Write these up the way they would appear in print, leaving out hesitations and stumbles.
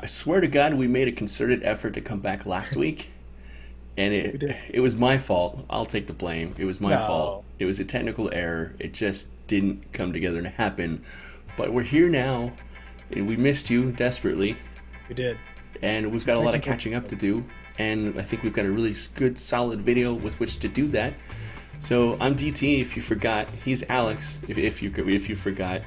I swear to God, we made a concerted effort to come back last week, and We it did. it was my fault. I'll take the blame. It was my fault. No, It was a technical error. It just didn't come together and happen. But we're here now, and we missed you desperately, we did. and we've got a lot of Technical catching up to difficulties. do. And I think we've got a really good, solid video with which to do that. So I'm DT. If you forgot, he's Alex. If you forgot,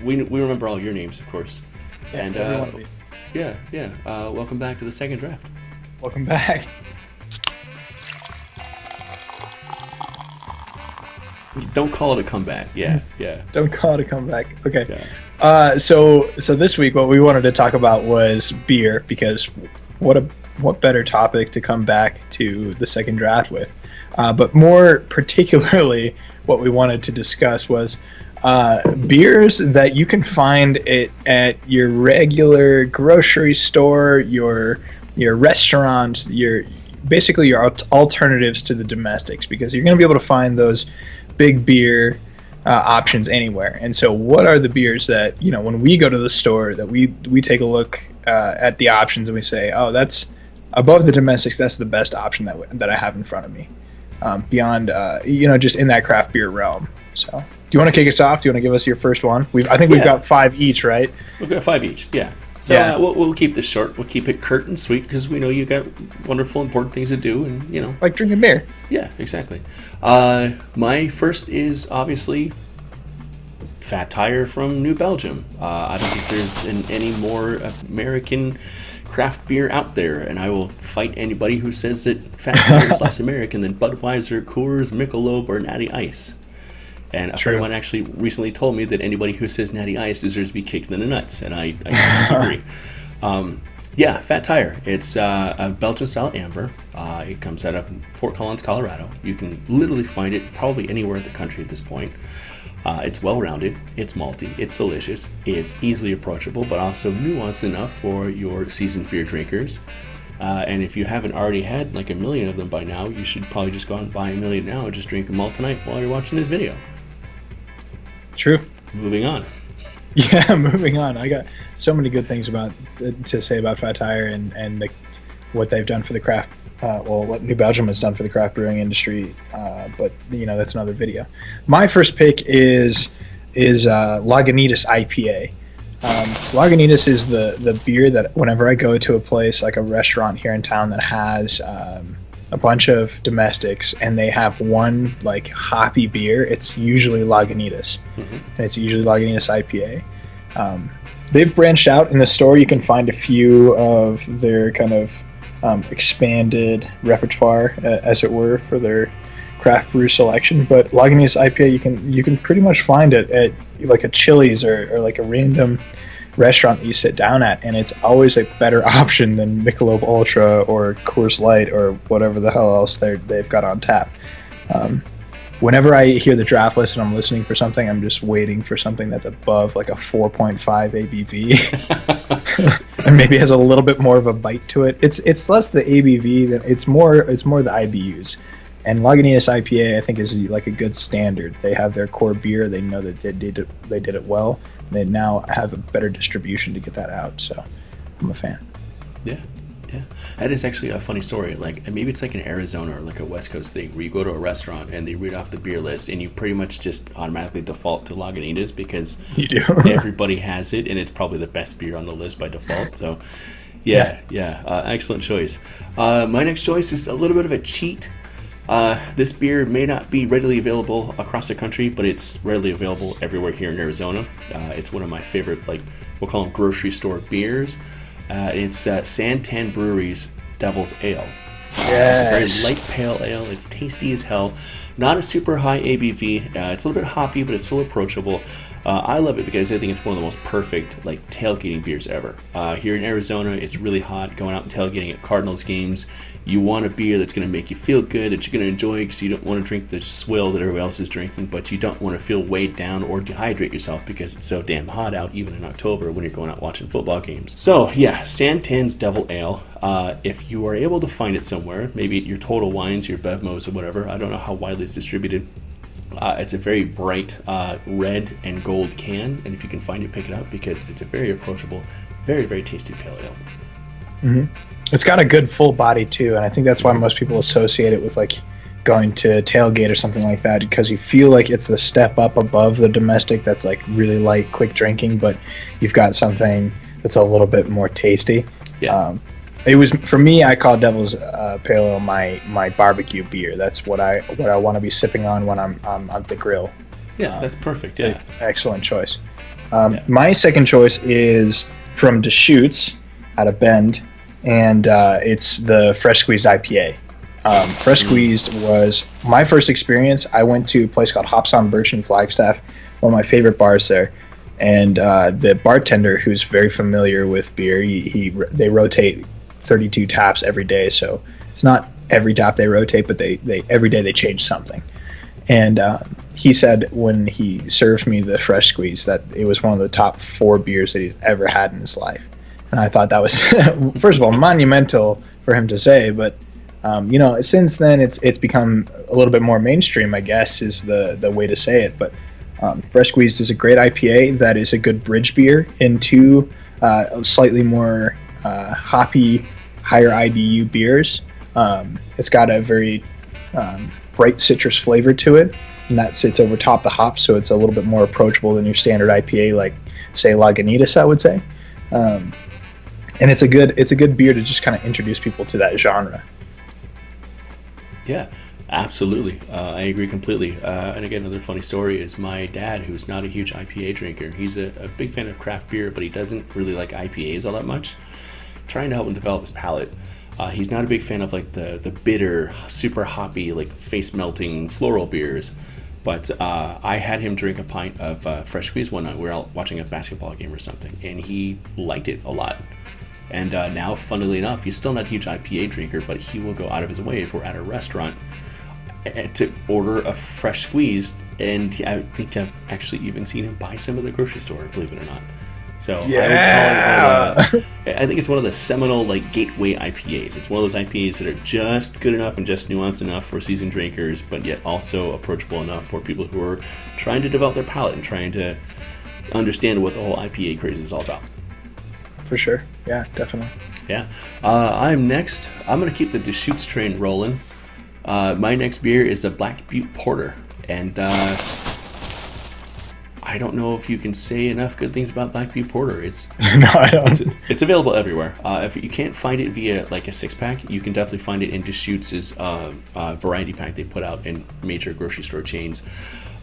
we remember all your names, of course. Yeah, And every one of you. yeah. Welcome back to the second draft. Welcome back. Don't call it a comeback. Yeah. Don't call it a comeback. Okay. Yeah. So this week what we wanted to talk about was beer because what better topic to come back to the second draft with? But more particularly, what we wanted to discuss was beers that you can find at your regular grocery store, your restaurant, basically your alternatives to the domestics, because you're going to be able to find those big beer options anywhere. And so, what are the beers that when we go to the store that we take a look at the options and we say, oh, that's above the domestics. That's the best option that I have in front of me. Beyond just in that craft beer realm. So, do you want to kick us off? Do you want to give us your first one? I think we've Yeah. got 5 each, right? We've got 5 each. Yeah. So Yeah. we'll keep this short. We'll keep it curt and sweet because we know you got wonderful, important things to do, and Like drinking beer. yeah, exactly. My first is obviously Fat Tire from New Belgium. I don't think there's any more American craft beer out there, and I will fight anybody who says that Fat Tire is less American than Budweiser, Coors, Michelob, or Natty Ice. And a friend of True. mine actually recently told me that anybody who says Natty Ice deserves to be kicked in the nuts, and I agree. Yeah, Fat Tire. It's a Belgian-style amber. It comes out of Fort Collins, Colorado. You can literally find it probably anywhere in the country at this point. It's well-rounded, it's malty, it's delicious, it's easily approachable, but also nuanced enough for your seasoned beer drinkers. And if you haven't already had like a million of them by now, you should probably just go out and buy a million now and just drink them all tonight while you're watching this video. True. Moving on. Yeah, moving on. I got so many good things to say about Fat Tire and what they've done for the craft. What New Belgium has done for the craft brewing industry. But that's another video. My first pick is Lagunitas IPA. Lagunitas is the beer that whenever I go to a place like a restaurant here in town that has a bunch of domestics and they have one like hoppy beer, it's usually Lagunitas. And it's usually Lagunitas IPA. They've branched out in the store. You can find a few of their kind of expanded repertoire, as it were, for their craft brew selection. But Lagunitas IPA, you can pretty much find it at like a Chili's or like a random restaurant that you sit down at, and it's always a better option than Michelob Ultra or Coors Light or whatever the hell else they've got on tap. Whenever I hear the draft list and I'm listening for something, I'm just waiting for something that's above like a 4.5 ABV, and maybe has a little bit more of a bite to it. It's less the ABV than it's more the IBUs. And Lagunitas IPA, I think, is like a good standard. They have their core beer. They know that they did it well. They now have a better distribution to get that out. So I'm a fan. Yeah. That is actually a funny story. Like maybe it's like in Arizona or like a West Coast thing where you go to a restaurant and they read off the beer list and you pretty much just automatically default to Lagunitas because You do. everybody has it and it's probably the best beer on the list by default. So yeah. Excellent choice. My next choice is a little bit of a cheat. This beer may not be readily available across the country, but it's readily available everywhere here in Arizona. It's one of my favorite, like, we'll call them grocery store beers. It's Santan Brewery's Devil's Ale. Yes. It's a very light pale ale. It's tasty as hell. Not a super high ABV. It's a little bit hoppy, but it's still approachable. I love it because I think it's one of the most perfect like tailgating beers ever. Here in Arizona, it's really hot. Going out and tailgating at Cardinals games, you want a beer that's going to make you feel good, that you're going to enjoy because you don't want to drink the swill that everybody else is drinking, but you don't want to feel weighed down or dehydrate yourself because it's so damn hot out, even in October when you're going out watching football games. So yeah, Santan's Devil Ale. If you are able to find it somewhere, maybe at your Total Wines, your Bevmos, or whatever, I don't know how widely it's distributed. It's a very bright red and gold can, and if you can find it, pick it up because it's a very approachable, very, very tasty pale ale. Mm-hmm. It's got a good full body too, and I think that's why most people associate it with like going to tailgate or something like that, because you feel like it's the step up above the domestic that's like really light, quick drinking, but you've got something that's a little bit more tasty. Yeah. It was, for me, I call Devil's Pale Ale my barbecue beer. That's what I want to be sipping on when I'm at the grill. Yeah, that's perfect. Yeah. Excellent choice. My second choice is from Deschutes out of Bend, and it's the Fresh Squeezed IPA. Fresh Squeezed was my first experience. I went to a place called Hops on Birch in Flagstaff, one of my favorite bars there. And the bartender, who's very familiar with beer, they rotate 32 taps every day. So it's not every tap they rotate, but they every day they change something. And he said when he served me the Fresh Squeeze that it was one of the top 4 beers that he's ever had in his life. And I thought that was, first of all, monumental for him to say, but since then it's become a little bit more mainstream, I guess, is the way to say it. But Fresh Squeezed is a great IPA that is a good bridge beer into slightly more hoppy, higher IBU beers. It's got a very bright citrus flavor to it, and that sits over top the hops, so it's a little bit more approachable than your standard IPA, like say Lagunitas, I would say. And it's a good beer to just kind of introduce people to that genre. Yeah, absolutely. I agree completely. And again, another funny story is my dad, who's not a huge IPA drinker. He's a big fan of craft beer, but he doesn't really like IPAs all that much. Trying to help him develop his palate. He's not a big fan of like the bitter, super hoppy, like face melting floral beers. But I had him drink a pint of Fresh Squeeze one night. We were out watching a basketball game or something, and he liked it a lot. And now, funnily enough, he's still not a huge IPA drinker, but he will go out of his way if we're at a restaurant to order a Fresh Squeeze. And I think I've actually even seen him buy some at the grocery store, believe it or not. So yeah. I think it's one of the seminal like gateway IPAs. It's one of those IPAs that are just good enough and just nuanced enough for seasoned drinkers, but yet also approachable enough for people who are trying to develop their palate and trying to understand what the whole IPA craze is all about. For sure. Yeah, definitely. Yeah. I'm next. I'm going to keep the Deschutes train rolling. My next beer is the Black Butte Porter. And I don't know if you can say enough good things about Black Butte Porter. No, I don't. It's available everywhere. If you can't find it via like a 6-pack, you can definitely find it in Deschutes' variety pack they put out in major grocery store chains.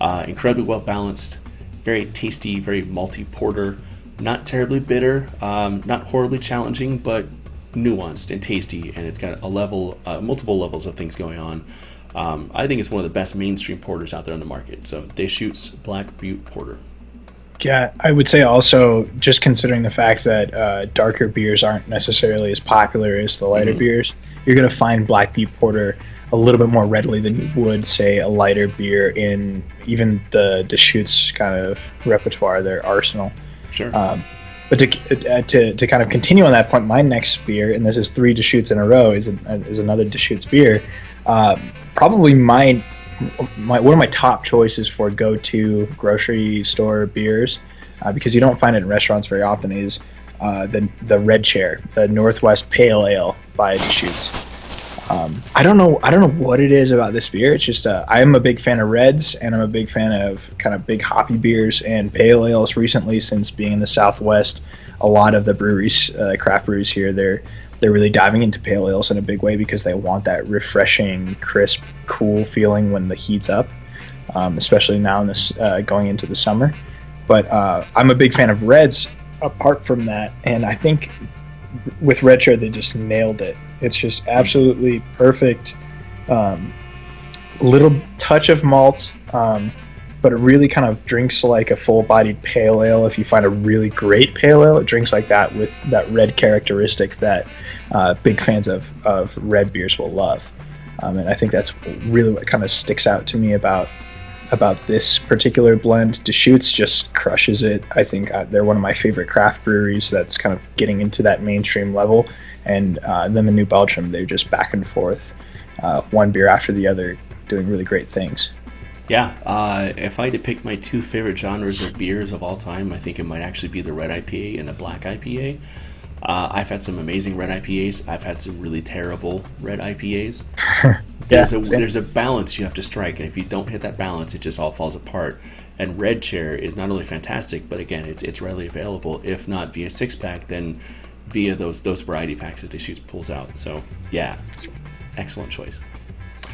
Incredibly well balanced, very tasty, very malty porter. Not terribly bitter, not horribly challenging, but nuanced and tasty, and it's got multiple levels of things going on. I think it's one of the best mainstream porters out there on the market. So Deschutes Black Butte Porter. Yeah, I would say also, just considering the fact that darker beers aren't necessarily as popular as the lighter beers, you're going to find Black Butte Porter a little bit more readily than you would, say, a lighter beer in even the Deschutes kind of repertoire, their arsenal. Sure. But to kind of continue on that point, my next beer, and this is 3 Deschutes in a row, is another Deschutes beer. Probably one of my top choices for go-to grocery store beers, because you don't find it in restaurants very often, is the Red Chair, the Northwest Pale Ale by Deschutes. I don't know what it is about this beer. It's just I'm a big fan of reds, and I'm a big fan of kind of big hoppy beers and pale ales. Recently, since being in the Southwest, a lot of the breweries, craft breweries here, they're really diving into pale ales in a big way because they want that refreshing, crisp, cool feeling when the heat's up, especially now in this going into the summer. But I'm a big fan of reds apart from that, and I think with Red Chair, they just nailed it. It's just absolutely perfect. Little touch of malt, but it really kind of drinks like a full-bodied pale ale. If you find a really great pale ale, it drinks like that with that red characteristic that big fans of red beers will love. And I think that's really what kind of sticks out to me about this particular blend. Deschutes just crushes it. I think they're one of my favorite craft breweries that's kind of getting into that mainstream level. And then the New Belgium, they're just back and forth, one beer after the other, doing really great things. Yeah, if I had to pick my two favorite genres of beers of all time, I think it might actually be the red IPA and the black IPA. I've had some amazing red IPAs. I've had some really terrible red IPAs. There's a balance you have to strike, and if you don't hit that balance, it just all falls apart. And Red Chair is not only fantastic, but again, it's readily available. If not via 6-pack, then via those variety packs that they pulls out. So yeah, excellent choice.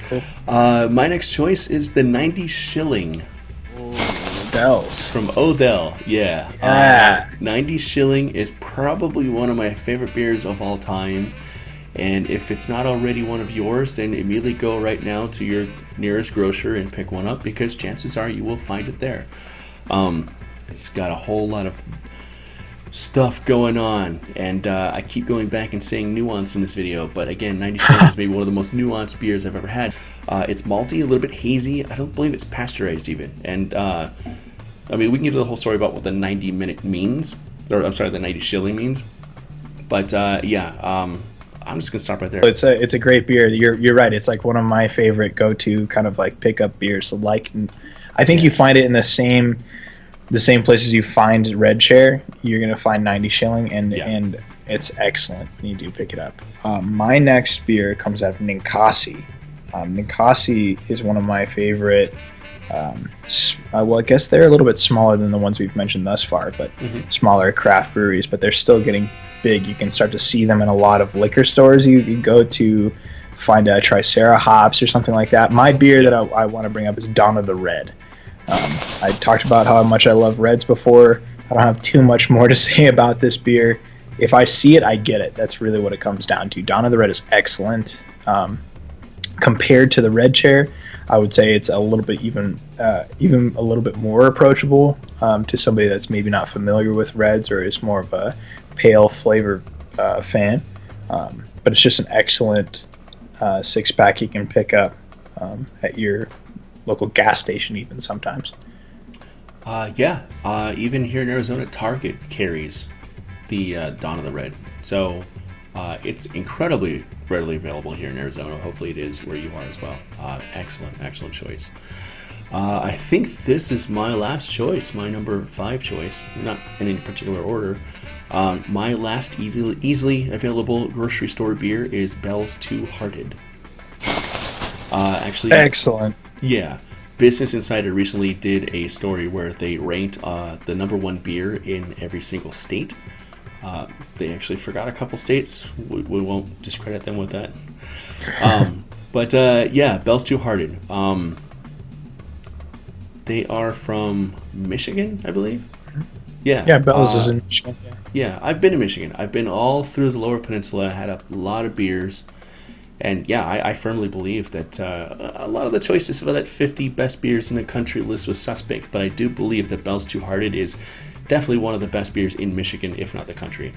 Cool. My next choice is the 90 Shilling. Bells. From Odell, yeah. 90 Shilling is probably one of my favorite beers of all time. And if it's not already one of yours, then immediately go right now to your nearest grocer and pick one up, because chances are you will find it there. It's got a whole lot of stuff going on, and I keep going back and saying nuance in this video, but again, 90 Shilling is maybe one of the most nuanced beers I've ever had. It's malty, a little bit hazy. I don't believe it's pasteurized even. And I mean, we can get into the whole story about what the 90 minute means, or I'm sorry, the 90 Shilling means. But I'm just gonna stop right there. It's a great beer. You're right. It's like one of my favorite go-to kind of like pickup beers. So like, I think you find it in the same places you find Red Chair. You're gonna find 90 Shilling, and it's excellent. You do pick it up. My next beer comes out of Ninkasi. Ninkasi is one of my favorite. Well, I guess they're a little bit smaller than the ones we've mentioned thus far, but smaller craft breweries. But they're still getting big. You can start to see them in a lot of liquor stores. You go to find a Tricera hops or something like that. My beer that I want to bring up is Dawn of the Red. I talked about how much I love reds before. I don't have too much more to say about this beer. If I see it, I get it. That's really what it comes down to. Dawn of the Red is excellent. Compared to the Red Chair, I would say it's a little bit even a little bit more approachable to somebody that's maybe not familiar with reds or is more of a pale flavor fan. But it's just an excellent 6-pack you can pick up at your local gas station even sometimes. Even here in Arizona, Target carries the Dawn of the Red. So it's incredibly readily available here in Arizona. Hopefully it is where you are as well. Excellent choice. I think this is my last choice, my number 5 choice, not in any particular order. My last easily available grocery store beer is Bell's Two Hearted. Actually, excellent. Yeah. Business Insider recently did a story where they ranked the number 1 beer in every single state. They actually forgot a couple states. We won't discredit them with that. But Bell's Two Hearted. They are from Michigan, I believe. Yeah, Bell's is in Michigan. Yeah, I've been to Michigan. I've been all through the Lower Peninsula. I had a lot of beers. And I firmly believe that a lot of the choices for that 50 best beers in the country list was suspect, but I do believe that Bell's Two Hearted is definitely one of the best beers in Michigan, if not the country.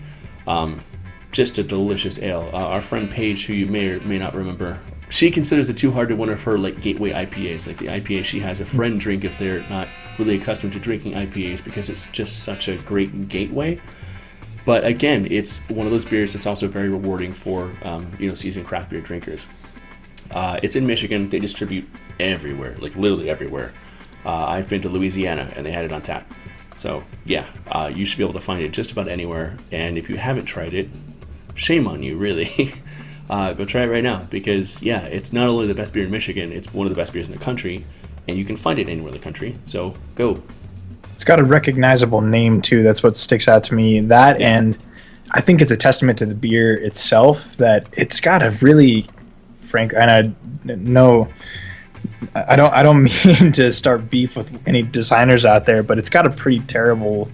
Just a delicious ale. Our friend Paige, who you may or may not remember, she considers the Two Hearted one of her like gateway IPAs, like the IPA she has a friend drink if they're not really accustomed to drinking IPAs, because it's just such a great gateway. But again, it's one of those beers that's also very rewarding for seasoned craft beer drinkers. It's in Michigan. They distribute everywhere, like literally everywhere. I've been to Louisiana and they had it on tap. So you should be able to find it just about anywhere. And if you haven't tried it, shame on you, really. Go try it right now, because it's not only the best beer in Michigan, it's one of the best beers in the country, and you can find it anywhere in the country. So go. It's got a recognizable name too. That's what sticks out to me. And I think it's a testament to the beer itself that it's got a really frank. And I don't mean to start beef with any designers out there, but it's got a pretty terrible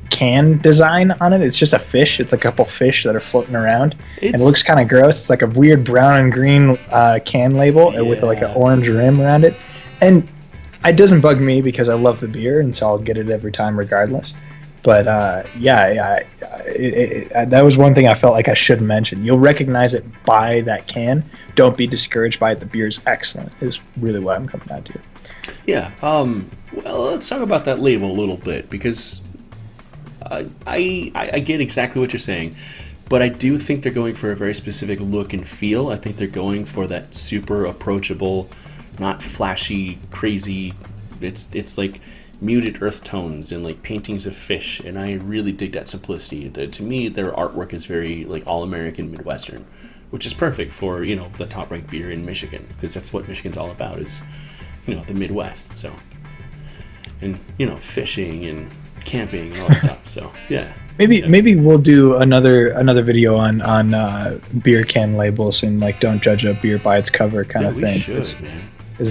can design on it. It's just a fish. It's a couple fish that are floating around, and it looks kind of gross. It's like a weird brown and green can label with like an orange rim around it, and it doesn't bug me because I love the beer, and so I'll get it every time regardless. But that was one thing I felt like I should mention. You'll recognize it by that can. Don't be discouraged by it. The beer is excellent, is really what I'm coming down to. Yeah. Well, let's talk about that label a little bit, because I get exactly what you're saying, but I do think they're going for a very specific look and feel. I think they're going for that super approachable, not flashy, crazy it's like muted earth tones and like paintings of fish, and I really dig that simplicity. To me, their artwork is very like all American Midwestern, which is perfect for the top ranked beer in Michigan, because that's what Michigan's all about, is the Midwest. So, and fishing and camping and all that stuff. So yeah. Maybe we'll do another video on beer can labels and like don't judge a beer by its cover kind of thing. Man.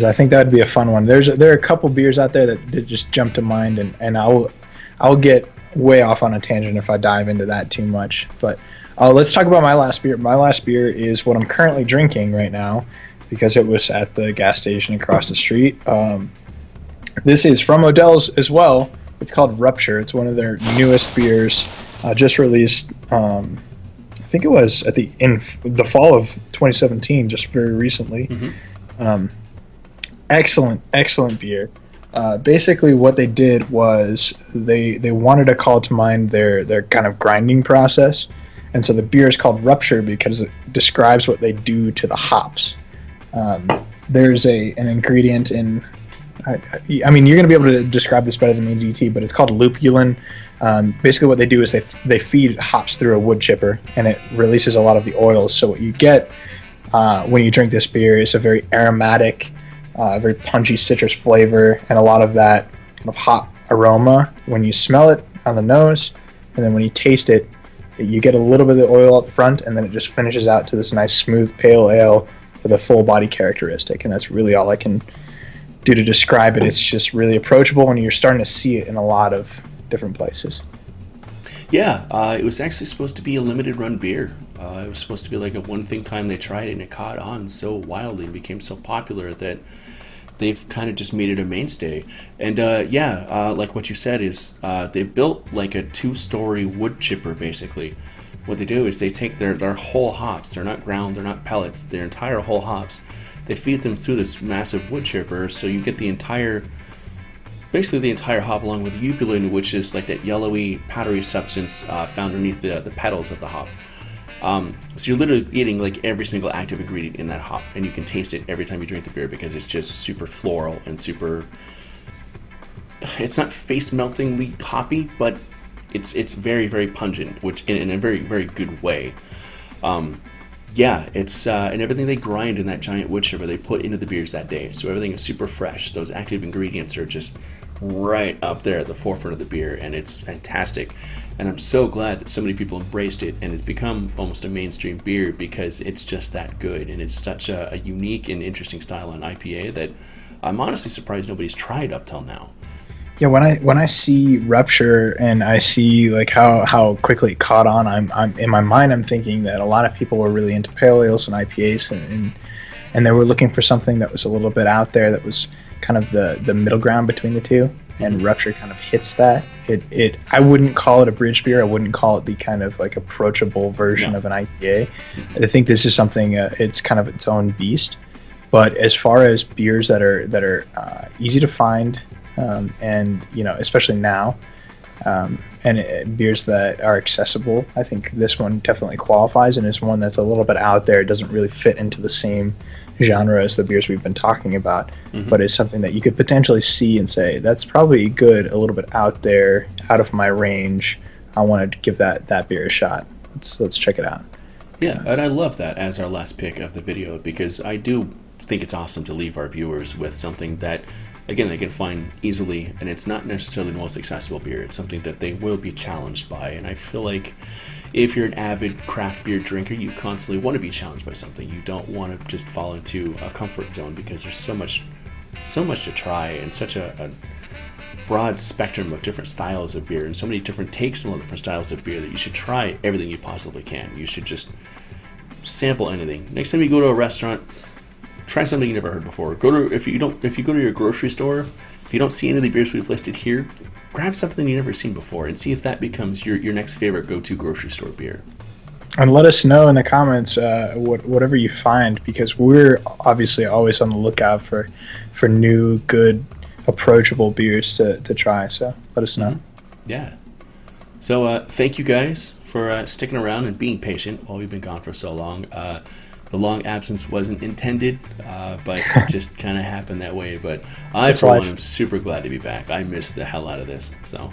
I think that'd be a fun one. There are a couple beers out there that just jump to mind, and I'll get way off on a tangent if I dive into that too much. But let's talk about my last beer. My last beer is what I'm currently drinking right now, because it was at the gas station across the street. This is from Odell's as well. It's called Rupture. It's one of their newest beers, just released. I think it was in the fall of 2017, just very recently. Mm-hmm. Excellent beer. Basically, what they did was they wanted to call to mind their kind of grinding process, and so the beer is called Rupture because it describes what they do to the hops. There's an ingredient in. I mean, you're going to be able to describe this better than me, GT, but it's called lupulin. Basically, what they do is they feed hops through a wood chipper, and it releases a lot of the oils. So what you get when you drink this beer is a very aromatic, very punchy citrus flavor, and a lot of that kind of hop aroma when you smell it on the nose, and then when you taste it, you get a little bit of the oil up front, and then it just finishes out to this nice smooth pale ale with a full body characteristic, and that's really all I can do to describe it. It's just really approachable, and you're starting to see it in a lot of different places. Yeah, it was actually supposed to be a limited run beer. It was supposed to be like a one thing time they tried it, and it caught on so wildly and became so popular that they've kind of just made it a mainstay. And like what you said is they built like a 2-story wood chipper basically. What they do is they take their whole hops. They're not ground, they're not pellets, their entire whole hops. They feed them through this massive wood chipper, so you get the entire hop along with the lupulin, which is like that yellowy, powdery substance found underneath the petals of the hop. So you're literally eating like every single active ingredient in that hop, and you can taste it every time you drink the beer because it's just super floral and super. It's not face-meltingly hoppy, but it's very, very pungent, which in a very, very good way. It's and everything they grind in that giant wood chipper they put into the beers that day, so everything is super fresh. Those active ingredients are just right up there at the forefront of the beer, and it's fantastic. And I'm so glad that so many people embraced it, and it's become almost a mainstream beer because it's just that good, and it's such a unique and interesting style on IPA that I'm honestly surprised nobody's tried up till now. Yeah, when I see Rupture and I see like how quickly it caught on, I'm in my mind I'm thinking that a lot of people were really into pale ales and IPAs, and they were looking for something that was a little bit out there, that was kind of the middle ground between the two, and Rupture kind of hits that. It I wouldn't call it a bridge beer. I wouldn't call it the kind of like approachable version of an IPA. I think this is something it's kind of its own beast. But as far as beers that are easy to find, and especially now, and beers that are accessible, I think this one definitely qualifies, and is one that's a little bit out there. It doesn't really fit into the same genre as the beers we've been talking about, but it's something that you could potentially see and say, that's probably good, a little bit out there, out of my range. I want to give that beer a shot. Let's check it out. Yeah, and I love that as our last pick of the video, because I do think it's awesome to leave our viewers with something that, again, they can find easily, and it's not necessarily the most accessible beer. It's something that they will be challenged by, and I feel like if you're an avid craft beer drinker, you constantly want to be challenged by something. You don't want to just fall into a comfort zone, because there's so much to try, and such a broad spectrum of different styles of beer, and so many different takes on different styles of beer, that you should try everything you possibly can. You should just sample anything. Next time you go to a restaurant, try something you never heard before. If you go to your grocery store, if you don't see any of the beers we've listed here, grab something you've never seen before and see if that becomes your next favorite go-to grocery store beer. And let us know in the comments whatever you find, because we're obviously always on the lookout for new, good, approachable beers to try. So let us know. Yeah. So thank you guys for sticking around and being patient while we've been gone for so long. the long absence wasn't intended, but it just kind of happened that way. But I, It's for one, life. am super glad to be back. I missed the hell out of this. So,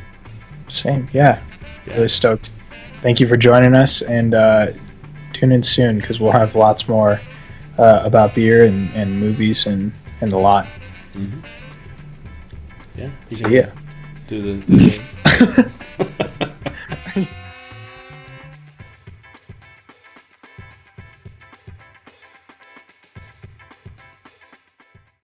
Same. Yeah. yeah. Really stoked. Thank you for joining us, and tune in soon because we'll have lots more about beer and movies and the lot. Mm-hmm. Yeah. See ya. Do the